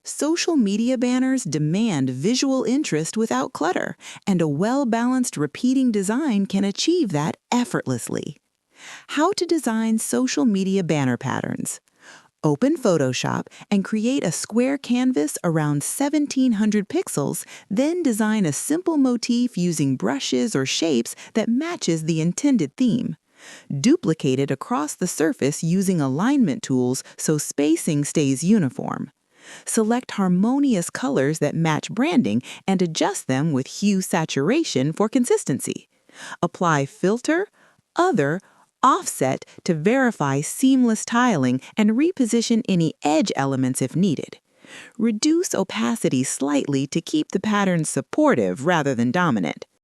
Social media banners demand visual interest without clutter, and a well-balanced repeating design can achieve that effortlessly. How to design social media banner patterns. Open Photoshop and create a square canvas around 1700 pixels, then design a simple motif using brushes or shapes that matches the intended theme. Duplicate it across the surface using alignment tools so spacing stays uniform. Select harmonious colors that match branding and adjust them with hue saturation for consistency. Apply filter, other, offset to verify seamless tiling and reposition any edge elements if needed. Reduce opacity slightly to keep the pattern supportive rather than dominant.